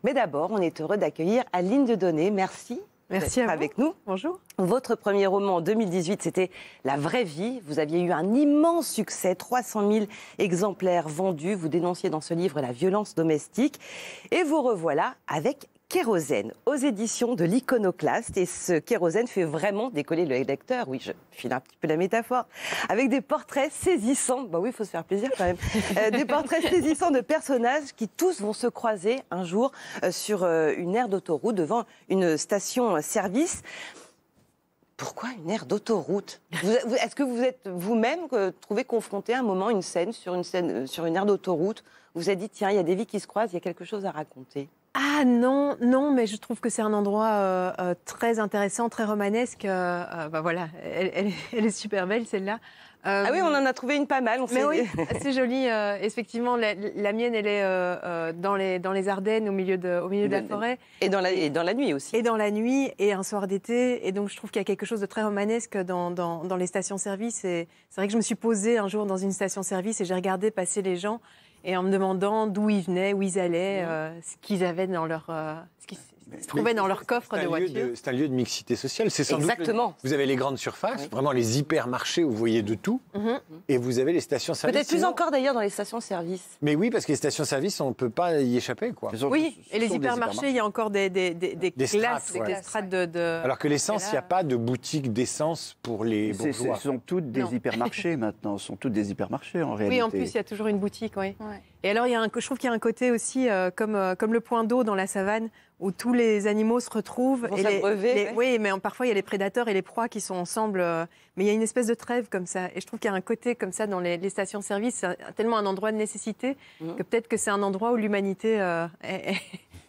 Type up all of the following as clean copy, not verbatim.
Mais d'abord, on est heureux d'accueillir Aline Dieudonné. Merci. Merci à vous. Avec nous. Bonjour. Votre premier roman en 2018, c'était La vraie vie. Vous aviez eu un immense succès, 300 000 exemplaires vendus. Vous dénonciez dans ce livre la violence domestique. Et vous revoilà avec Kérosène, aux éditions de l'Iconoclaste. Et ce Kérosène fait vraiment décoller le lecteur. Oui, je file un petit peu la métaphore. Avec des portraits saisissants. Bah oui, il faut se faire plaisir quand même. Des portraits saisissants de personnages qui tous vont se croiser un jour sur une aire d'autoroute devant une station-service. Pourquoi une aire d'autoroute? Est-ce que vous êtes vous-même trouvé confronté à un moment, une scène sur une aire d'autoroute? Vous vous êtes dit, tiens, il y a des vies qui se croisent, il y a quelque chose à raconter. Ah non, mais je trouve que c'est un endroit très intéressant, très romanesque. Bah voilà, elle est super belle celle-là. Ah oui, on en a trouvé une pas mal. Mais oui, c'est joli. Effectivement, la mienne, elle est dans les Ardennes, au milieu de la forêt. Et dans la nuit aussi. Et dans la nuit, et un soir d'été. Et donc, je trouve qu'il y a quelque chose de très romanesque dans les stations-service. Et c'est vrai que je me suis posée un jour dans une station-service et j'ai regardé passer les gens. Et en me demandant d'où ils venaient, où ils allaient, ce qu'ils avaient dans leur, ce qui se trouvait dans leur coffre de voiture. C'est un lieu de mixité sociale. C'est sans Exactement. Doute vous avez les grandes surfaces, vraiment les hypermarchés où vous voyez de tout, et vous avez les stations-service. Peut-être plus encore d'ailleurs dans les stations-service. Mais oui, parce que les stations-service, on ne peut pas y échapper, quoi. Oui, et les hypermarchés, il y a encore des classes, strates, des strates de... Alors que l'essence, il n'y a pas de boutique d'essence pour les bourgeois. Ce sont toutes des hypermarchés maintenant. Ce sont toutes des hypermarchés en réalité. Oui, en plus, il y a toujours une boutique, oui. Ouais. Et alors, je trouve qu'il y a un côté aussi, comme le point d'eau dans la savane, où tous les animaux se retrouvent. Oui, mais parfois, il y a les prédateurs et les proies qui sont ensemble. Mais il y a une espèce de trêve comme ça. Et je trouve qu'il y a un côté comme ça dans les stations-service. C'est tellement un endroit de nécessité que peut-être que c'est un endroit où l'humanité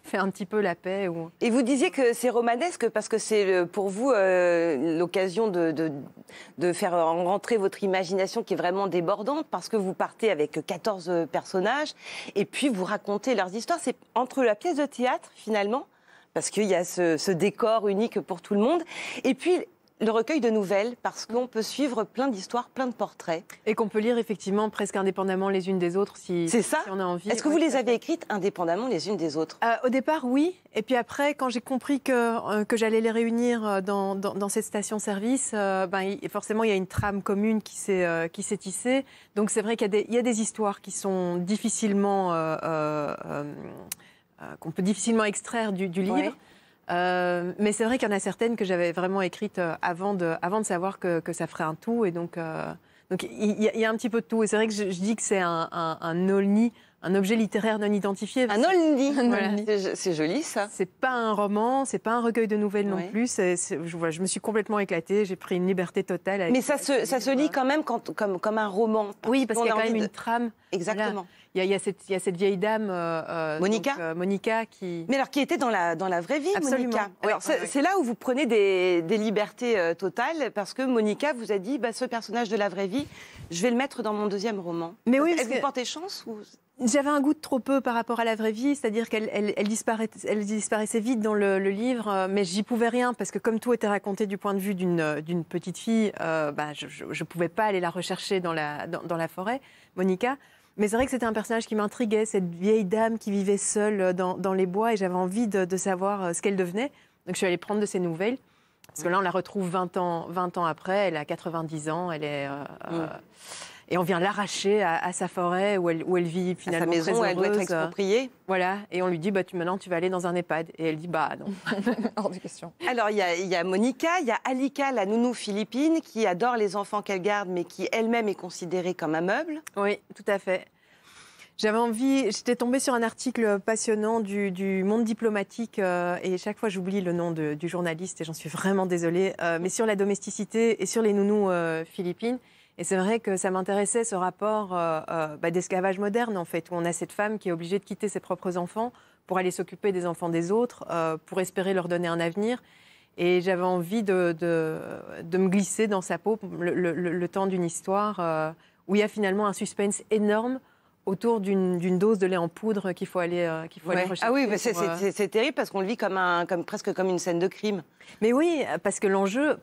fait un petit peu la paix. Et vous disiez que c'est romanesque parce que c'est pour vous l'occasion de faire rentrer votre imagination qui est vraiment débordante, parce que vous partez avec 14 personnages et puis vous racontez leurs histoires. C'est entre la pièce de théâtre finalement, parce qu'il y a ce décor unique pour tout le monde, et puis le recueil de nouvelles, parce qu'on peut suivre plein d'histoires, plein de portraits. Et qu'on peut lire effectivement presque indépendamment les unes des autres si on a envie. Est-ce que vous les avez écrites indépendamment les unes des autres? Au départ, oui. Et puis après, quand j'ai compris que j'allais les réunir dans cette station-service, forcément, il y a une trame commune qui s'est tissée. Donc c'est vrai qu'il y a des histoires qui sont difficilement... qu'on peut difficilement extraire du livre. Ouais. Mais c'est vrai qu'il y en a certaines que j'avais vraiment écrites avant de savoir que ça ferait un tout. Et donc il y a un petit peu de tout. Et c'est vrai que je dis que c'est un olni, un objet littéraire non identifié. Un olni, voilà. C'est joli ça. C'est pas un roman, c'est pas un recueil de nouvelles non plus. Je me suis complètement éclatée, j'ai pris une liberté totale. Mais ça se lit quand même comme un roman. Oui, parce qu'il y a quand même une trame. Exactement. Voilà. Il y a cette vieille dame, Monica. Monica qui... Mais alors, qui était dans la vraie vie, absolument. Monica. Alors, c'est là où vous prenez des libertés totales, parce que Monica vous a dit, ce personnage de la vraie vie, je vais le mettre dans mon deuxième roman. Mais oui, est-ce que vous portez chance ou... J'avais un goût de trop peu par rapport à la vraie vie, c'est-à-dire qu'elle disparaissait vite dans le livre, mais j'y pouvais rien, parce que comme tout était raconté du point de vue d'une petite fille, je ne pouvais pas aller la rechercher dans la forêt, Monica. Mais c'est vrai que c'était un personnage qui m'intriguait, cette vieille dame qui vivait seule dans les bois, et j'avais envie de savoir ce qu'elle devenait. Donc je suis allée prendre de ses nouvelles, parce que là on la retrouve 20 ans après, elle a 90 ans, elle est... Et on vient l'arracher à sa forêt où elle vit finalement à sa maison, très heureuse. Elle doit être expropriée. Voilà, et on lui dit maintenant tu vas aller dans un EHPAD. Et elle dit non. Hors de question. Alors il y a Monica, il y a Alika, la nounou philippine, qui adore les enfants qu'elle garde, mais qui elle-même est considérée comme un meuble. Oui, tout à fait. J'étais tombée sur un article passionnant du Monde diplomatique, et chaque fois j'oublie le nom du journaliste, et j'en suis vraiment désolée, mais sur la domesticité et sur les nounous philippines. Et c'est vrai que ça m'intéressait, ce rapport d'esclavage moderne, en fait, où on a cette femme qui est obligée de quitter ses propres enfants pour aller s'occuper des enfants des autres, pour espérer leur donner un avenir. Et j'avais envie de me glisser dans sa peau le temps d'une histoire où il y a finalement un suspense énorme autour d'une dose de lait en poudre qu'il faut aller rechercher. Ah oui, mais c'est terrible parce qu'on le vit presque comme une scène de crime. Mais oui, parce que l'enjeu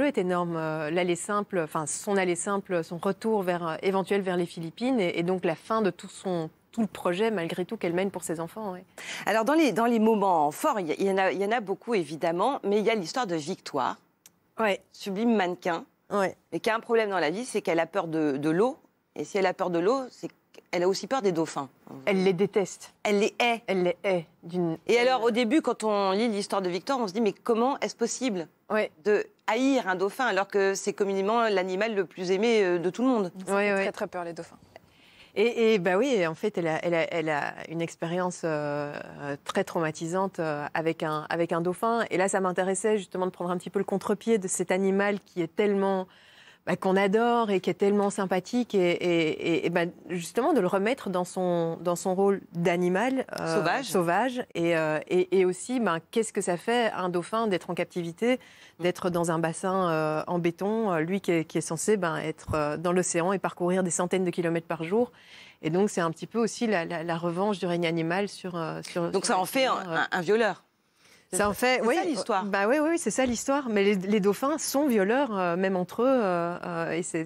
est énorme. Son aller simple, son retour éventuel vers les Philippines, et donc la fin de tout tout le projet, malgré tout, qu'elle mène pour ses enfants. Ouais. Alors, dans les moments forts, il y en a beaucoup, évidemment, mais il y a l'histoire de Victoire, sublime mannequin, mais qui a un problème dans la vie, c'est qu'elle a peur de l'eau. Et si elle a peur de l'eau, c'est qu'elle a aussi peur des dauphins. Elle les déteste. Elle les hait. Elle les hait. Et alors, au début, quand on lit l'histoire de Victoire, on se dit, mais comment est-ce possible de haïr un dauphin alors que c'est communément l'animal le plus aimé de tout le monde? Très, très peur, les dauphins. Et bah oui, en fait, elle a une expérience très traumatisante avec un dauphin. Et là, ça m'intéressait justement de prendre un petit peu le contre-pied de cet animal qui est tellement... qu'on adore et qui est tellement sympathique et justement de le remettre dans son rôle d'animal sauvage et aussi qu'est-ce que ça fait un dauphin d'être en captivité, d'être dans un bassin en béton, lui qui est censé être dans l'océan et parcourir des centaines de kilomètres par jour. Et donc c'est un petit peu aussi la revanche du règne animal sur donc ça en fait un violeur. Ça en fait, c'est ça l'histoire. Oui, c'est ça l'histoire. Mais les dauphins sont violeurs, même entre eux. Et c'est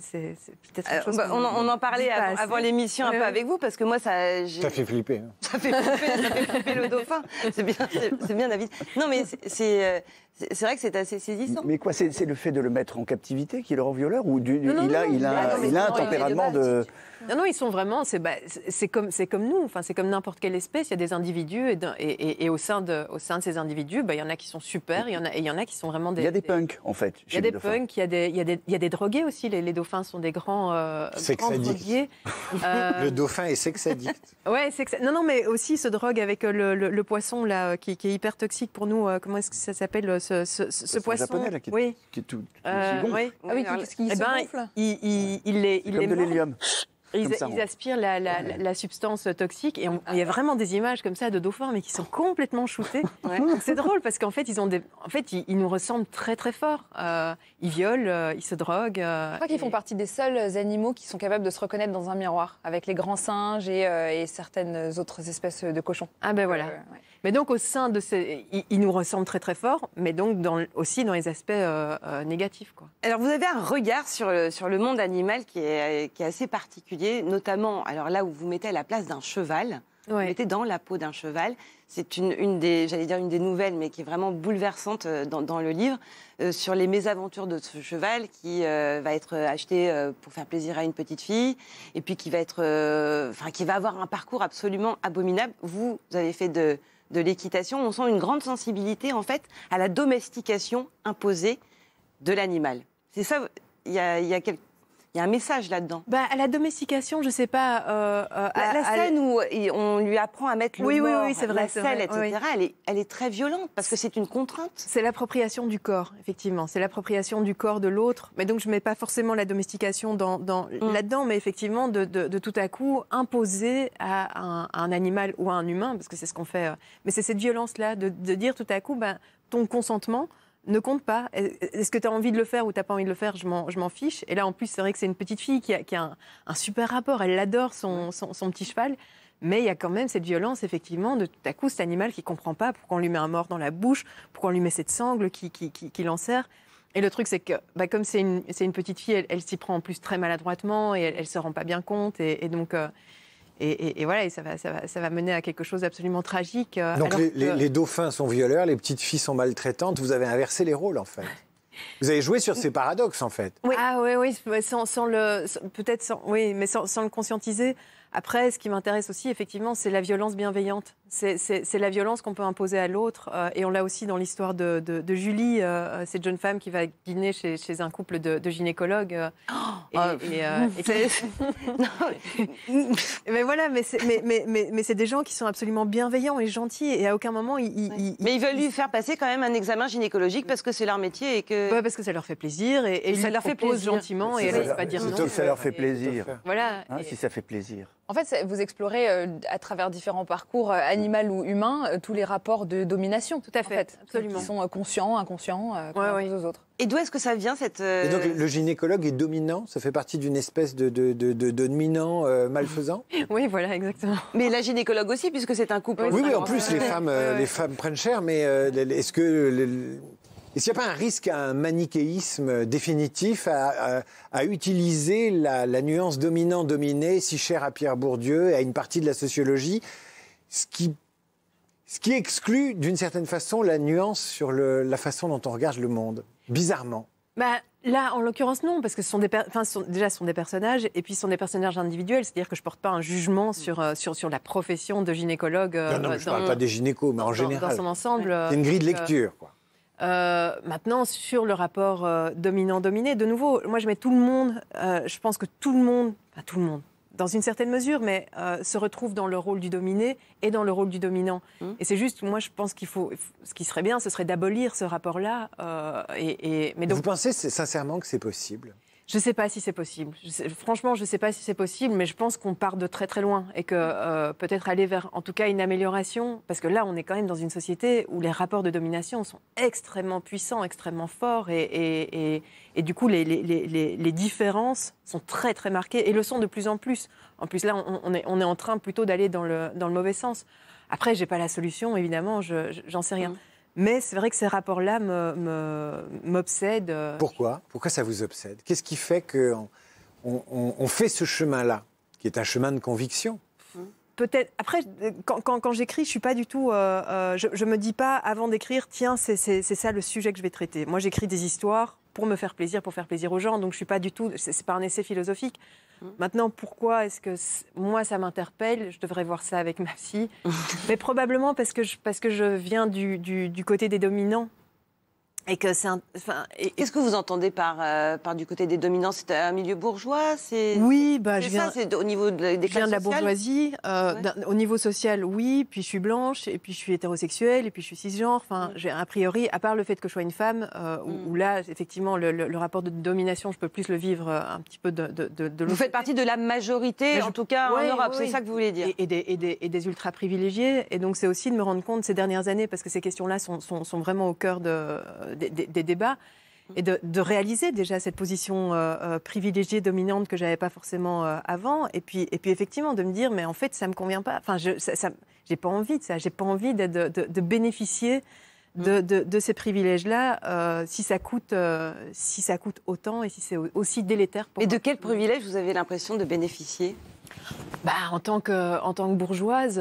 peut-être une chose on en parlait avant l'émission un peu avec vous, parce que moi, ça fait flipper. Hein. Ça fait flipper le dauphin. C'est bien, David. Non, mais c'est vrai que c'est assez saisissant. Mais quoi, c'est le fait de le mettre en captivité qui le rend violeur ou il a un tempérament de... Non, ils sont vraiment... C'est comme nous, c'est comme n'importe quelle espèce. Il y a des individus et au sein de ces individus, il y en a qui sont super, et il y en a qui sont vraiment des... Il y a des punks, en fait. Il y a des punks, il y a des drogués aussi. Les dauphins sont des grands drogués. Le dauphin est sex-addict. Ouais, non, mais aussi il se drogue avec le poisson là, qui est hyper toxique pour nous. Comment est-ce que ça s'appelle ce poisson japonais, là, qui est tout oui. Ah oui, qu'est-ce qui se gonfle? Il les comme de l'hélium. Ils aspirent la substance toxique et il y a vraiment des images comme ça de dauphins mais qui sont complètement shootés. Donc c'est drôle parce qu'en fait ils nous ressemblent très très fort. Ils violent, ils se droguent. Je crois qu'ils font partie des seuls animaux qui sont capables de se reconnaître dans un miroir avec les grands singes et certaines autres espèces de cochons. Ah ben voilà. Mais donc au sein de ils nous ressemblent très très fort, mais donc aussi dans les aspects négatifs, quoi. Alors vous avez un regard sur le monde animal qui est assez particulier, notamment alors là où vous mettez à la place d'un cheval. Vous mettez dans la peau d'un cheval. C'est une des nouvelles, mais qui est vraiment bouleversante dans le livre, sur les mésaventures de ce cheval qui va être acheté pour faire plaisir à une petite fille, et puis qui va avoir un parcours absolument abominable. Vous avez fait de l'équitation. On sent une grande sensibilité, en fait, à la domestication imposée de l'animal. C'est ça, il y a un message là-dedans. À la domestication, je ne sais pas... la scène où on lui apprend à mettre le mort, c'est vrai, la selle, etc., elle est très violente, parce que c'est une contrainte. C'est l'appropriation du corps, effectivement. C'est l'appropriation du corps de l'autre. Mais donc, je ne mets pas forcément la domestication là-dedans, mais effectivement, de tout à coup imposer à un animal ou à un humain, parce que c'est ce qu'on fait. Mais c'est cette violence-là, de dire tout à coup, ton consentement ne compte pas. Est-ce que tu as envie de le faire ou tu n'as pas envie de le faire? Je m'en fiche. Et là, en plus, c'est vrai que c'est une petite fille qui a un super rapport. Elle adore son petit cheval. Mais il y a quand même cette violence, effectivement, de tout à coup, cet animal qui ne comprend pas pourquoi on lui met un mort dans la bouche, pourquoi on lui met cette sangle qui l'enserre. Et le truc, c'est que comme c'est une petite fille, elle s'y prend en plus très maladroitement et elle ne se rend pas bien compte. Et donc... Et voilà, et ça va mener à quelque chose d'absolument tragique. Donc les dauphins sont violeurs, les petites filles sont maltraitantes. Vous avez inversé les rôles, en fait. Vous avez joué sur ces paradoxes, en fait. Oui. Ah oui, sans le conscientiser. Après, ce qui m'intéresse aussi, effectivement, c'est la violence bienveillante. C'est la violence qu'on peut imposer à l'autre. Et on l'a aussi dans l'histoire de Julie, cette jeune femme qui va dîner chez un couple de gynécologues. Mais voilà, mais c'est des gens qui sont absolument bienveillants et gentils. Et à aucun moment, mais ils veulent lui faire passer quand même un examen gynécologique parce que c'est leur métier et que... Ouais, parce que ça leur fait plaisir. Et ça leur fait plaisir gentiment. Et elle ne va pas dire non. Si ça leur fait plaisir. Voilà. Si ça fait plaisir. En fait, vous explorez à travers différents parcours, animal ou humain, tous les rapports de domination. Tout à fait, absolument. Qui sont conscients, inconscients, qu'on impose aux autres. Et d'où est-ce que ça vient, cette... Et donc, le gynécologue est dominant? Ça fait partie d'une espèce de dominant malfaisant? Oui, voilà, exactement. Mais la gynécologue aussi, puisque c'est un couple. Oui, en plus, les femmes prennent cher, mais est-ce que... Est-ce qu'il n'y a pas un risque à un manichéisme définitif à utiliser la nuance dominant-dominé, si chère à Pierre Bourdieu et à une partie de la sociologie, ce qui exclut d'une certaine façon la nuance sur la façon dont on regarde le monde, bizarrement? Là, en l'occurrence, non, parce que ce sont des personnages, et puis ce sont des personnages individuels, c'est-à-dire que je ne porte pas un jugement sur la profession de gynécologue. Non, mais je ne parle pas des gynécos, mais en général. Dans son ensemble. C'est une grille de lecture, quoi. Maintenant, sur le rapport dominant-dominé, de nouveau, moi je mets tout le monde, je pense que tout le monde, dans une certaine mesure, mais se retrouve dans le rôle du dominé et dans le rôle du dominant. Et c'est juste, moi je pense ce qui serait bien, ce serait d'abolir ce rapport-là. Mais donc, vous pensez sincèrement que c'est possible? Je ne sais pas si c'est possible. Franchement, je ne sais pas si c'est possible, mais je pense qu'on part de très très loin et que peut-être aller vers, en tout cas, une amélioration, parce que là, on est quand même dans une société où les rapports de domination sont extrêmement puissants, extrêmement forts, et du coup, les différences sont très très marquées et le sont de plus en plus. En plus, là, on est en train plutôt d'aller dans le mauvais sens. Après, j'ai pas la solution, évidemment, j'en sais rien. Mais c'est vrai que ces rapports-là m'obsèdent. Pourquoi ça vous obsède? Qu'est-ce qui fait qu'on fait ce chemin-là, qui est un chemin de conviction? Peut-être. Après, quand j'écris, je suis pas du tout. Je me dis pas avant d'écrire, tiens, c'est ça le sujet que je vais traiter. Moi, j'écris des histoires pour me faire plaisir, pour faire plaisir aux gens. Donc, je suis pas du tout. C'est pas un essai philosophique. Maintenant, pourquoi est-ce que moi ça m'interpelle? Je devrais voir ça avec ma psy. Mais probablement parce que je viens du côté des dominants. Et que c'est Qu'est-ce que vous entendez par du côté des dominants? C'est un milieu bourgeois? Oui, c'est au niveau des classes sociales. Je viens de la bourgeoisie. Au niveau social, oui. Puis je suis blanche, et puis je suis hétérosexuelle, et puis je suis cisgenre. Enfin, j'ai a priori, à part le fait que je sois une femme, où là, effectivement, le rapport de domination, je peux plus le vivre un petit peu de Vous faites partie de la majorité, en tout cas en Europe. C'est ça que vous voulez dire? Et des ultra privilégiés. Et donc, c'est aussi de me rendre compte ces dernières années, parce que ces questions-là sont vraiment au cœur des débats, et de réaliser déjà cette position privilégiée, dominante que je n'avais pas forcément avant, et puis effectivement de me dire, mais en fait ça ne me convient pas, enfin, j'ai pas envie de ça, j'ai pas envie de bénéficier de ces privilèges-là si ça coûte autant et si c'est aussi délétère pour moi. Et de quel privilège vous avez l'impression de bénéficier? En tant que bourgeoise,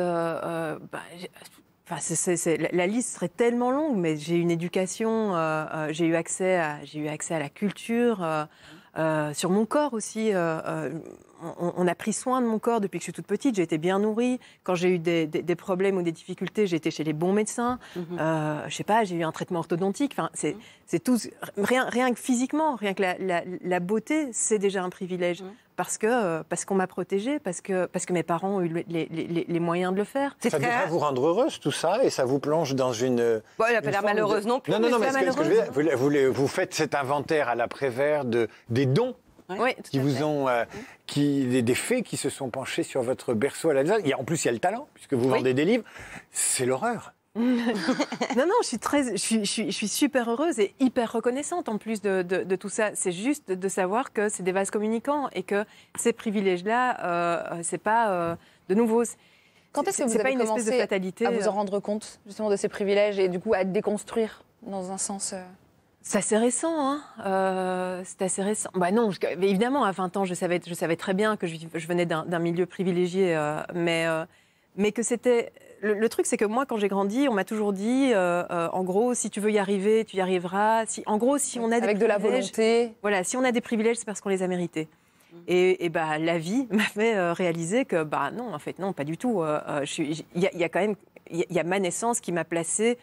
la liste serait tellement longue, mais j'ai une éducation, j'ai eu accès à la culture, sur mon corps aussi. On a pris soin de mon corps depuis que je suis toute petite. J'ai été bien nourrie. Quand j'ai eu des problèmes ou des difficultés, j'ai été chez les bons médecins. Je sais pas, j'ai eu un traitement orthodontique. Enfin, c'est tout. Rien que physiquement, rien que la beauté, c'est déjà un privilège. Parce qu'on m'a protégée, parce que mes parents ont eu les moyens de le faire. Ça devrait vous rendre heureuse, tout ça, et ça vous plonge dans une... Bon, elle n'a pas l'air malheureuse non plus. Non, mais ce que je veux dire, vous faites cet inventaire à l'après-vert des dons qui vous ont... des faits qui se sont penchés sur votre berceau à la naissance. En plus, il y a le talent, puisque vous vendez des livres. C'est l'horreur. Non, je suis super heureuse et hyper reconnaissante en plus de tout ça. C'est juste de savoir que c'est des vases communicants et que ces privilèges-là, c'est pas de nouveau. Quand est-ce que vous avez commencé à vous en rendre compte justement de ces privilèges et du coup à déconstruire dans un sens C'est assez récent, hein. C'est assez récent. Non, évidemment, à 20 ans, je savais très bien que je venais d'un milieu privilégié, mais que c'était... Le truc, c'est que moi, quand j'ai grandi, on m'a toujours dit, en gros, si tu veux y arriver, tu y arriveras. Si on a avec de la volonté. Voilà, si on a des privilèges, c'est parce qu'on les a mérités. Et la vie m'a fait réaliser que non, en fait, non, pas du tout. Il y a quand même, il y a ma naissance qui m'a placée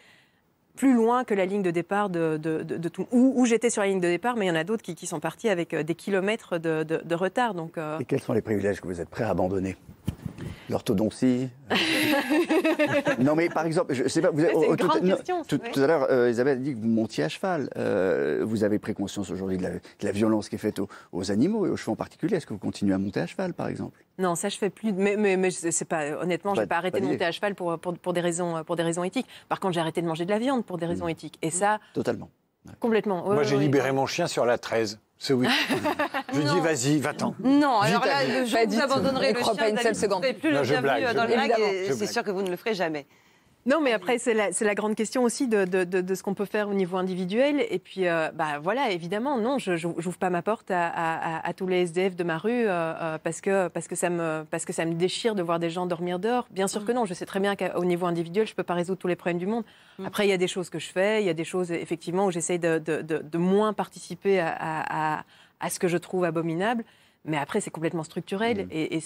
plus loin que la ligne de départ de tout. Où j'étais sur la ligne de départ, mais il y en a d'autres qui sont partis avec des kilomètres de retard. Donc, Et quels sont les privilèges que vous êtes prêts à abandonner? L'orthodontie. Non, mais par exemple, je sais pas. C'est une grande question. Tout à l'heure, Isabelle a dit que vous montiez à cheval. Vous avez pris conscience aujourd'hui de la violence qui est faite aux animaux et aux chevaux en particulier. Est-ce que vous continuez à monter à cheval, par exemple? Non, ça je fais plus. Mais c'est pas. Honnêtement, je n'ai pas arrêté de monter à cheval pour des raisons éthiques. Par contre, j'ai arrêté de manger de la viande pour des raisons éthiques. Et ça. Totalement. Complètement. Moi, j'ai libéré mon chien sur la 13. Ce week-end. Je dis, vas-y, va-t'en. Non, alors là, le jour où vous abandonnerez le chien, pas une seule seconde. Vous ne serez plus le bienvenu dans le mag, et c'est sûr que vous ne le ferez jamais. Non, mais après, c'est la grande question aussi de ce qu'on peut faire au niveau individuel. Et puis, voilà, évidemment, non, je n'ouvre pas ma porte à tous les SDF de ma rue parce que ça me déchire de voir des gens dormir dehors. Bien sûr que non, je sais très bien qu'au niveau individuel, je ne peux pas résoudre tous les problèmes du monde. Après, il y a des choses que je fais, il y a des choses, effectivement, où j'essaye de moins participer à ce que je trouve abominable. Mais après, c'est complètement structurel et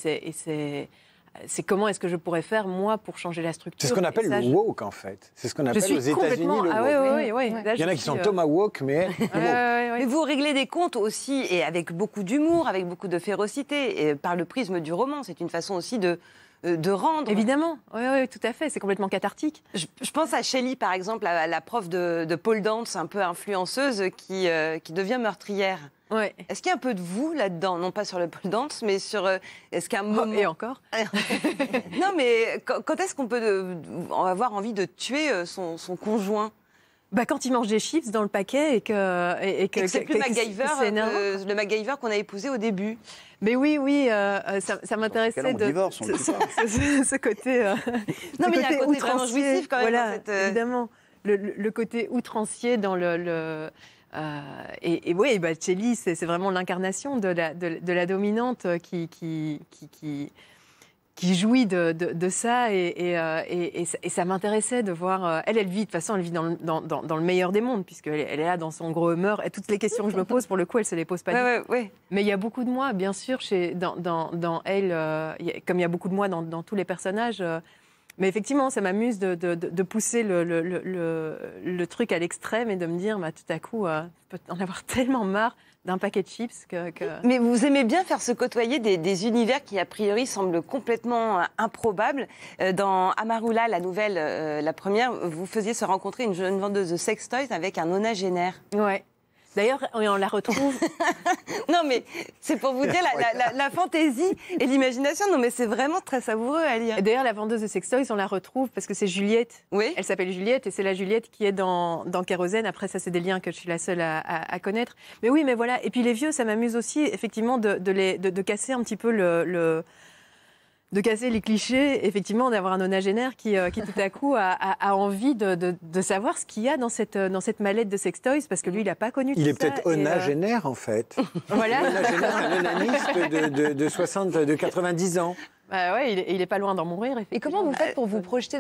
c'est comment est-ce que je pourrais faire, moi, pour changer la structure. C'est ce qu'on appelle le woke, en fait. C'est ce qu'on appelle aux États-Unis le woke. Oui. Il y en a qui sont tomahawk, mais woke. Mais vous réglez des comptes aussi, et avec beaucoup d'humour, avec beaucoup de férocité, et par le prisme du roman. C'est une façon aussi de rendre. Évidemment, oui, tout à fait. C'est complètement cathartique. Je pense à Shelley, par exemple, la prof de pole dance, un peu influenceuse, qui devient meurtrière. Ouais. Est-ce qu'il y a un peu de vous là-dedans? Non pas sur le pole dance, mais sur... est-ce qu'un moment... Et encore Non, mais quand est-ce qu'on peut avoir envie de tuer son conjoint? Quand il mange des chips dans le paquet et que c'est plus MacGyver, le MacGyver qu'on a épousé au début. Mais oui, ça m'intéressait de ce côté. Non, mais il y a un côté vraiment jouissif quand même. Voilà, dans cette... évidemment, le côté outrancier dans et oui, Shelley, c'est vraiment l'incarnation de la dominante qui jouit de ça et ça m'intéressait de voir. Elle vit, de toute façon, elle vit dans le meilleur des mondes, puisqu'elle est là dans son gros humeur. Et toutes les questions que je me pose, pour le coup, elle ne se les pose pas du tout. Ouais. Mais il y a beaucoup de moi, bien sûr, dans elle, comme il y a beaucoup de moi dans tous les personnages. Mais effectivement, ça m'amuse de pousser le truc à l'extrême et de me dire, tout à coup, je peux en avoir tellement marre d'un paquet de chips que... Mais vous aimez bien faire se côtoyer des univers qui, a priori, semblent complètement improbables. Dans Amarula, la nouvelle, la première, vous faisiez se rencontrer une jeune vendeuse de sex toys avec un onagénaire. Ouais. D'ailleurs, on la retrouve. Non, mais c'est pour vous dire la fantaisie et l'imagination. Non, mais c'est vraiment très savoureux à lire. Et d'ailleurs, la vendeuse de sextoys, on la retrouve parce que c'est Juliette. Oui. Elle s'appelle Juliette et c'est la Juliette qui est dans Kérosène. Après, ça, c'est des liens que je suis la seule à connaître. Mais oui, mais voilà. Et puis les vieux, ça m'amuse aussi, effectivement, de casser un petit peu de casser les clichés, effectivement, d'avoir un onagénaire qui tout à coup a envie de savoir ce qu'il y a dans cette mallette de sextoys, parce que lui, il n'a pas connu tout ça. Il est peut-être onagénaire, en fait. Voilà. Un onaniste de 90 ans. Ouais, il est pas loin d'en mourir. Et comment vous faites pour vous projeter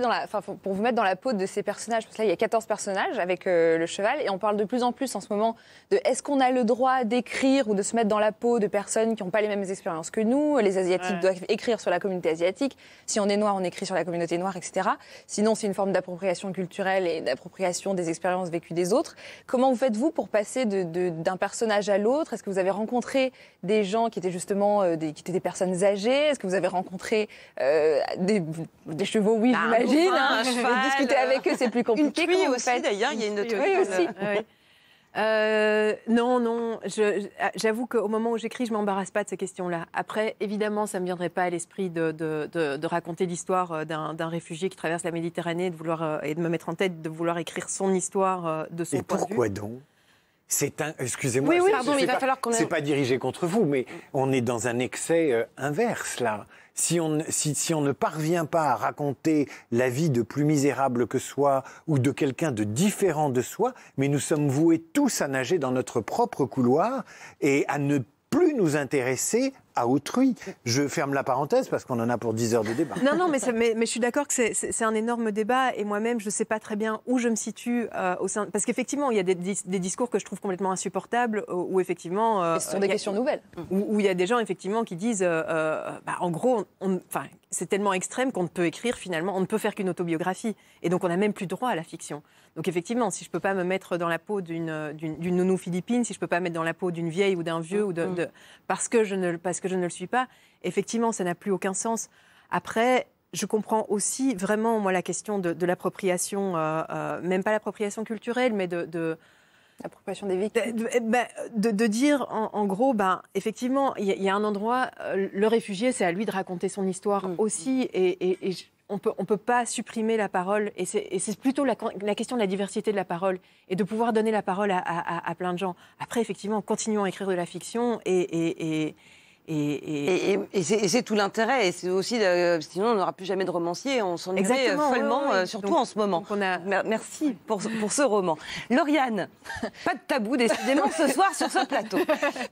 pour vous mettre dans la peau de ces personnages? Parce que là, il y a 14 personnages avec le cheval, et on parle de plus en plus en ce moment de est-ce qu'on a le droit d'écrire ou de se mettre dans la peau de personnes qui n'ont pas les mêmes expériences que nous? Les Asiatiques doivent écrire sur la communauté asiatique. Si on est noir, on écrit sur la communauté noire, etc. Sinon, c'est une forme d'appropriation culturelle et d'appropriation des expériences vécues des autres. Comment vous faites-vous pour passer d'un personnage à l'autre? Est-ce que vous avez rencontré des gens qui étaient justement qui étaient des personnes âgées? Est-ce que vous avez rencontré des chevaux, oui, j'imagine. Un cheval, discuter avec eux, c'est plus compliqué. Une truie aussi, d'ailleurs, il y a une truie. Oui, aussi. Non, j'avoue qu'au moment où j'écris, je ne m'embarrasse pas de ces questions-là. Après, évidemment, ça ne me viendrait pas à l'esprit de raconter l'histoire d'un réfugié qui traverse la Méditerranée et de me mettre en tête de vouloir écrire son histoire de son point de vue. Et pourquoi donc? Excusez-moi, oui, pardon, il va falloir qu'on c'est pas dirigé contre vous, mais on est dans un excès inverse, là. Si on ne parvient pas à raconter la vie de plus misérable que soi ou de quelqu'un de différent de soi, mais nous sommes voués tous à nager dans notre propre couloir et à ne plus nous intéresser à autrui. Je ferme la parenthèse parce qu'on en a pour 10 heures de débat. Non, mais je suis d'accord que c'est un énorme débat et moi-même, je ne sais pas très bien où je me situe au sein... Parce qu'effectivement, il y a des discours que je trouve complètement insupportables où effectivement... ce sont des questions nouvelles. Où il y a des gens, effectivement, qui disent, en gros, c'est tellement extrême qu'on ne peut écrire, finalement, on ne peut faire qu'une autobiographie. Et donc, on n'a même plus droit à la fiction. Donc, effectivement, si je ne peux pas me mettre dans la peau d'une nounou philippine, si je ne peux pas me mettre dans la peau d'une vieille ou d'un vieux, parce que je ne le suis pas, effectivement, ça n'a plus aucun sens. Après, je comprends aussi vraiment, moi, la question de l'appropriation, même pas l'appropriation culturelle, mais l'appropriation des victimes. De dire, en gros, effectivement, il y a un endroit, le réfugié, c'est à lui de raconter son histoire aussi, et on peut pas supprimer la parole, et c'est plutôt la question de la diversité de la parole, et de pouvoir donner la parole à plein de gens. Après, effectivement, continuons à écrire de la fiction, et Et c'est tout l'intérêt. Et c'est aussi, sinon on n'aura plus jamais de romancier. On s'ennuierait follement, surtout en ce moment. Merci pour ce roman. Lauriane, pas de tabou décidément ce soir sur ce plateau.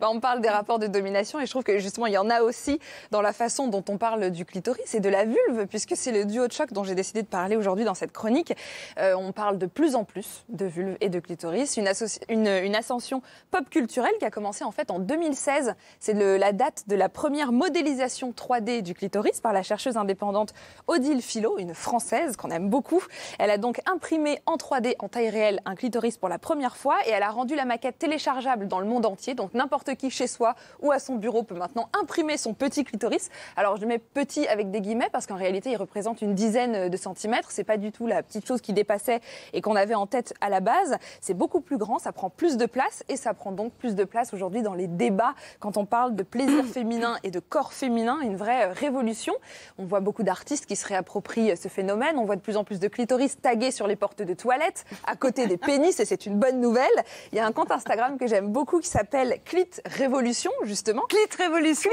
On parle des rapports de domination et je trouve que justement il y en a aussi dans la façon dont on parle du clitoris et de la vulve, puisque c'est le duo de choc dont j'ai décidé de parler aujourd'hui dans cette chronique. On parle de plus en plus de vulve et de clitoris. Une ascension pop culturelle qui a commencé en fait en 2016. C'est la date de la première modélisation 3D du clitoris par la chercheuse indépendante Odile Philo, une Française qu'on aime beaucoup. Elle a donc imprimé en 3D, en taille réelle, un clitoris pour la première fois et elle a rendu la maquette téléchargeable dans le monde entier. Donc n'importe qui chez soi ou à son bureau peut maintenant imprimer son petit clitoris. Alors je mets petit avec des guillemets parce qu'en réalité il représente une dizaine de centimètres. C'est pas du tout la petite chose qui dépassait et qu'on avait en tête à la base. C'est beaucoup plus grand, ça prend plus de place et ça prend donc plus de place aujourd'hui dans les débats quand on parle de plaisir féminin et de corps féminin, une vraie révolution. On voit beaucoup d'artistes qui se réapproprient ce phénomène. On voit de plus en plus de clitoris tagués sur les portes de toilettes, à côté des pénis, et c'est une bonne nouvelle. Il y a un compte Instagram que j'aime beaucoup qui s'appelle Clit Révolution, justement. Clit Révolution,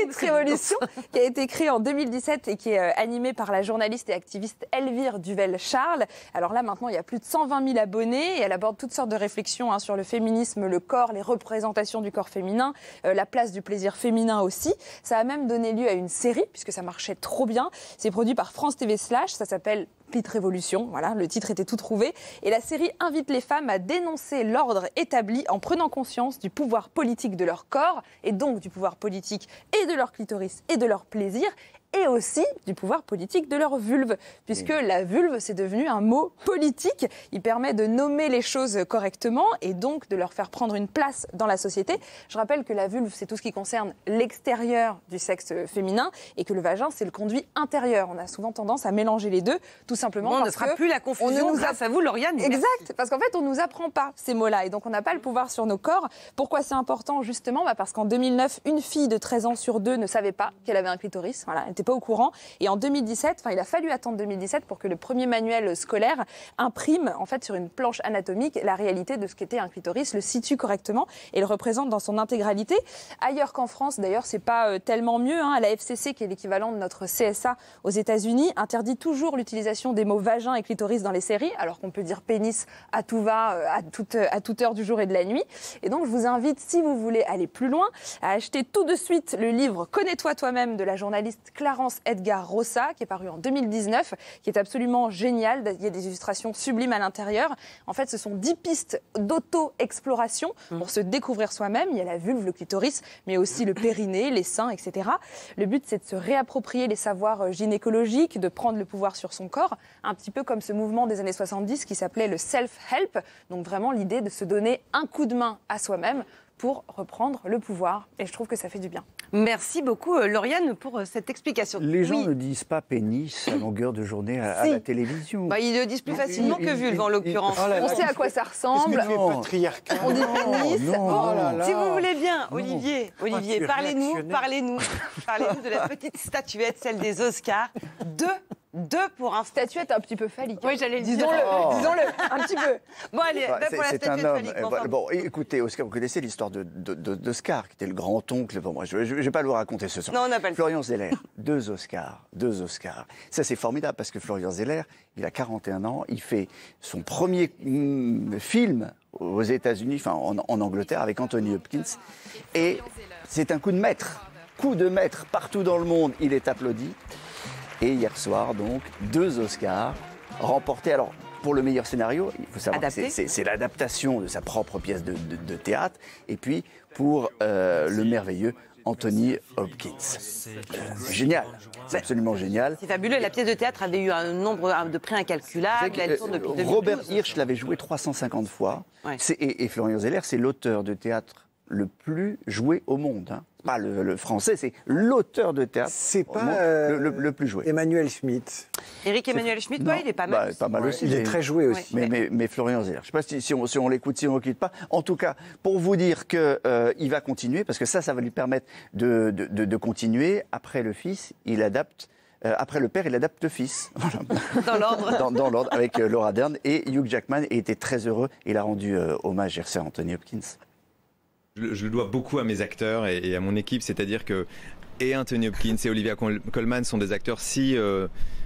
qui a été créé en 2017 et qui est animé par la journaliste et activiste Elvire Duvel-Charles. Alors là, maintenant, il y a plus de 120 000 abonnés et elle aborde toutes sortes de réflexions sur le féminisme, le corps, les représentations du corps féminin, la place du plaisir féminin aussi. Ça a même donné lieu à une série, puisque ça marchait trop bien. C'est produit par France TV Slash, ça s'appelle Clit Révolution, voilà, le titre était tout trouvé. Et la série invite les femmes à dénoncer l'ordre établi en prenant conscience du pouvoir politique de leur corps, et donc du pouvoir politique et de leur clitoris et de leur plaisir, et aussi du pouvoir politique de leur vulve, puisque la vulve, c'est devenu un mot politique. Il permet de nommer les choses correctement et donc de leur faire prendre une place dans la société. Je rappelle que la vulve, c'est tout ce qui concerne l'extérieur du sexe féminin et que le vagin, c'est le conduit intérieur. On a souvent tendance à mélanger les deux, tout simplement on parce ne fera que plus la confusion grâce à vous, Lauriane. Exact, parce qu'en fait, on ne nous apprend pas ces mots-là et donc on n'a pas le pouvoir sur nos corps. Pourquoi c'est important, justement ? Parce qu'en 2009, une fille de 13 ans sur 2 ne savait pas qu'elle avait un clitoris. Voilà, elle n'était pas au courant. Et en 2017, il a fallu attendre 2017 pour que le premier manuel scolaire imprime en fait sur une planche anatomique la réalité de ce qu'était un clitoris, le situe correctement et le représente dans son intégralité. Ailleurs qu'en France, d'ailleurs, c'est pas tellement mieux. La FCC, qui est l'équivalent de notre CSA aux États-Unis, interdit toujours l'utilisation des mots vagin et clitoris dans les séries, alors qu'on peut dire pénis à tout va, à toute heure du jour et de la nuit. Et donc, je vous invite, si vous voulez aller plus loin, à acheter tout de suite le livre Connais-toi toi-même de la journaliste Clarence Edgar Rossa, qui est paru en 2019, qui est absolument génial. Il y a des illustrations sublimes à l'intérieur. En fait, ce sont 10 pistes d'auto-exploration pour se découvrir soi-même. Il y a la vulve, le clitoris, mais aussi le périnée, les seins, etc. Le but, c'est de se réapproprier les savoirs gynécologiques, de prendre le pouvoir sur son corps, un petit peu comme ce mouvement des années 70 qui s'appelait le self-help. Donc vraiment l'idée de se donner un coup de main à soi-même pour reprendre le pouvoir. Et je trouve que ça fait du bien. Merci beaucoup, Lauriane, pour cette explication. Les gens ne disent pas pénis à longueur de journée à la télévision. Ils le disent plus facilement que vulve, en l'occurrence. On sait à quoi ça ressemble. Patriarcat. On dit pénis. Si vous voulez bien, Olivier, parlez-nous de la petite statuette, celle des Oscars. Deux pour un statuette un petit peu phallique. Oui, j'allais le dire. Disons-le, un petit peu. Bon, allez, pour la statuette phallique. Bon, écoutez, Oscar, vous connaissez l'histoire d'Oscar, qui était le grand-oncle. Bon, moi, je ne vais pas le raconter ce soir. Non, on n'a pas le temps. Florian Zeller, deux Oscars. Ça, c'est formidable, parce que Florian Zeller, il a 41 ans, il fait son premier film aux États-Unis, enfin en Angleterre, avec Anthony Hopkins. Et c'est un coup de maître. Partout dans le monde, il est applaudi. Et hier soir, donc, 2 Oscars remportés. Alors, pour le meilleur scénario, il faut savoir que c'est l'adaptation de sa propre pièce de théâtre. Et puis, pour le merveilleux Anthony Hopkins. C'est génial. C'est absolument génial. C'est fabuleux. La pièce de théâtre avait eu un nombre de prix incalculable. Elle tourne depuis 2012. Robert Hirsch l'avait joué 350 fois. Ouais. Et Florian Zeller, c'est l'auteur de théâtre le plus joué au monde. Pas le français, c'est l'auteur de théâtre. C'est pas le plus joué. Emmanuel Schmitt. Éric Emmanuel Schmitt, il est pas mal. Pas mal aussi. Il est très joué aussi. Mais Florian Zeller, je ne sais pas si on l'écoute, si on ne l'écoute pas. En tout cas, pour vous dire qu'il va continuer, parce que ça va lui permettre de continuer. Après le fils, il adapte. Après le père, il adapte le fils. Dans l'ordre. Dans l'ordre, avec Laura Dern et Hugh Jackman. Et était très heureux. Il a rendu hommage à Anthony Hopkins. Je le dois beaucoup à mes acteurs et à mon équipe, c'est-à-dire que et Anthony Hopkins et Olivia Colman sont des acteurs si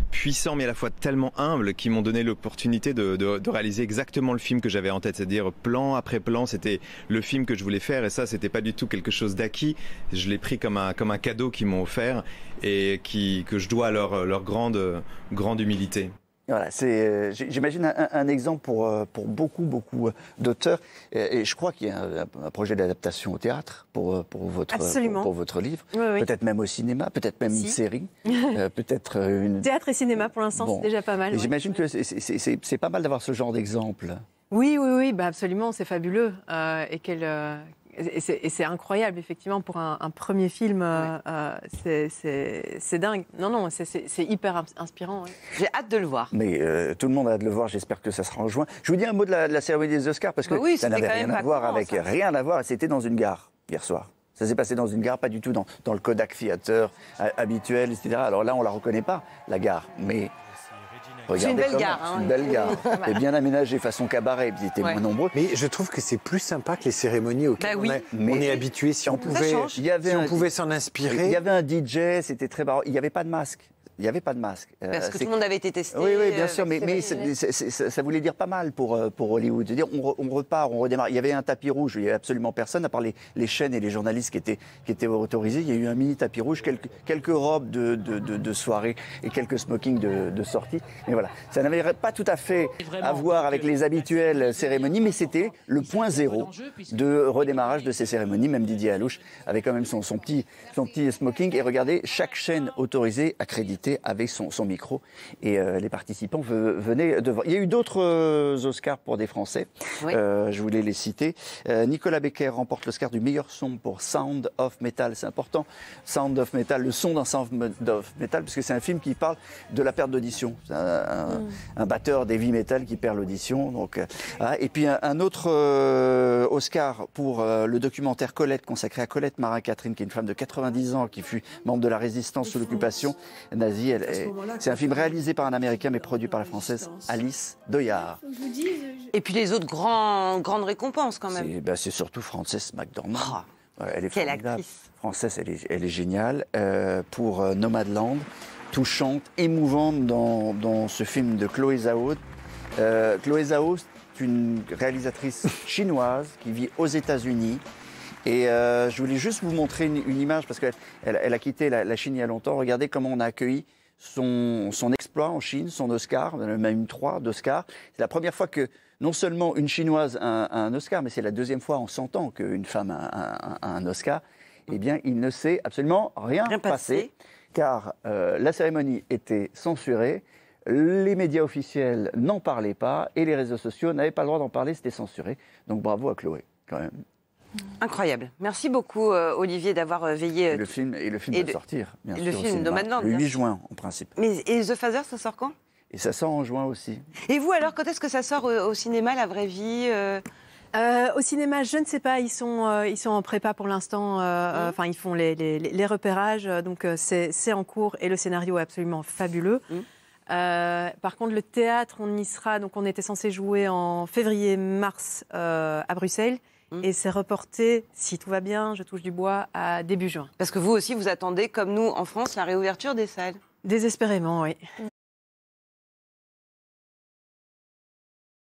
puissants mais à la fois tellement humbles qui m'ont donné l'opportunité de réaliser exactement le film que j'avais en tête, c'est-à-dire plan après plan, c'était le film que je voulais faire et ça c'était pas du tout quelque chose d'acquis, je l'ai pris comme un cadeau qu'ils m'ont offert et que je dois à leur grande humilité. Voilà, j'imagine un exemple pour beaucoup d'auteurs. Et je crois qu'il y a un projet d'adaptation au théâtre pour votre livre. Oui, oui. Peut-être même au cinéma, peut-être même une série. Peut-être une... Théâtre et cinéma, pour l'instant, c'est déjà pas mal. Ouais. J'imagine que c'est pas mal d'avoir ce genre d'exemple. Oui, bah absolument, c'est fabuleux. Et c'est incroyable, effectivement, pour un premier film. C'est dingue. Non, c'est hyper inspirant. Ouais. J'ai hâte de le voir. Mais tout le monde a hâte de le voir. J'espère que ça sera en juin. Je vous dis un mot de la cérémonie des Oscars parce que ça n'avait rien à voir. C'était dans une gare hier soir. Ça s'est passé dans une gare, pas du tout dans le Kodak Theater habituel, etc. Alors là, on la reconnaît pas, la gare, mais... C'est une belle gare. C'est une belle gare. Et bien aménagée façon cabaret, puis ils étaient moins nombreux. Mais je trouve que c'est plus sympa que les cérémonies auxquelles on est habitué. Si on pouvait s'en inspirer. Il y avait un DJ, c'était très marrant. Il n'y avait pas de masque. Il n'y avait pas de masque. Parce que tout le monde avait été testé. Oui, bien sûr, mais ça voulait dire pas mal pour Hollywood. C'est-à-dire, on repart, on redémarre. Il y avait un tapis rouge, il n'y avait absolument personne, à part les chaînes et les journalistes qui étaient autorisés. Il y a eu un mini tapis rouge, quelques robes de soirée et quelques smokings de sortie. Mais voilà, ça n'avait pas tout à fait à voir avec les habituelles cérémonies, mais c'était le point zéro de redémarrage de ces cérémonies. Même Didier Halouche avait quand même son petit smoking. Et regardez, chaque chaîne autorisée, accréditée, avec son micro et les participants venaient devant. Il y a eu d'autres Oscars pour des Français, je voulais les citer. Nicolas Becker remporte l'Oscar du meilleur son pour Sound of Metal, c'est important, Sound of Metal, le son d'un Sound of Metal, parce que c'est un film qui parle de la perte d'audition. Un batteur d'heavy metal qui perd l'audition. Donc, et puis un autre Oscar pour le documentaire Colette, consacré à Colette Marin-Catherine, qui est une femme de 90 ans qui fut membre de la résistance sous l'occupation nazie. C'est un film réalisé par un Américain mais produit par la Française Alice Doyard. Et puis les autres grandes récompenses quand même. C'est surtout Frances McDormand. Elle est quelle formidable. actrice. Frances, elle est géniale. Pour Nomadland, touchante, émouvante dans ce film de Chloé Zhao. Chloé Zhao, c'est une réalisatrice chinoise qui vit aux États-Unis. Et je voulais juste vous montrer une image, parce qu'elle a quitté la Chine il y a longtemps. Regardez comment on a accueilli son exploit en Chine, son Oscar, même 3 d'Oscar. C'est la première fois que non seulement une Chinoise a un Oscar, mais c'est la deuxième fois en 100 ans qu'une femme a un Oscar. Eh bien, il ne s'est absolument rien passé, car la cérémonie était censurée. Les médias officiels n'en parlaient pas et les réseaux sociaux n'avaient pas le droit d'en parler, c'était censuré. Donc bravo à Chloé, quand même. Incroyable. Merci beaucoup, Olivier, d'avoir veillé. Et le film va sortir, bien sûr. Le film Nomadland. Le 8 juin, en principe. Et The Father, ça sort quand? Et ça sort en juin aussi. Et vous, alors, quand est-ce que ça sort au cinéma, La Vraie Vie Au cinéma, je ne sais pas. Ils sont en prépa pour l'instant. Enfin, ils font les repérages. Donc, c'est en cours et le scénario est absolument fabuleux. Par contre, le théâtre, on y sera. Donc, on était censé jouer en février-mars à Bruxelles. Et c'est reporté, si tout va bien, je touche du bois, à début juin. Parce que vous aussi, vous attendez, comme nous en France, la réouverture des salles. Désespérément, oui.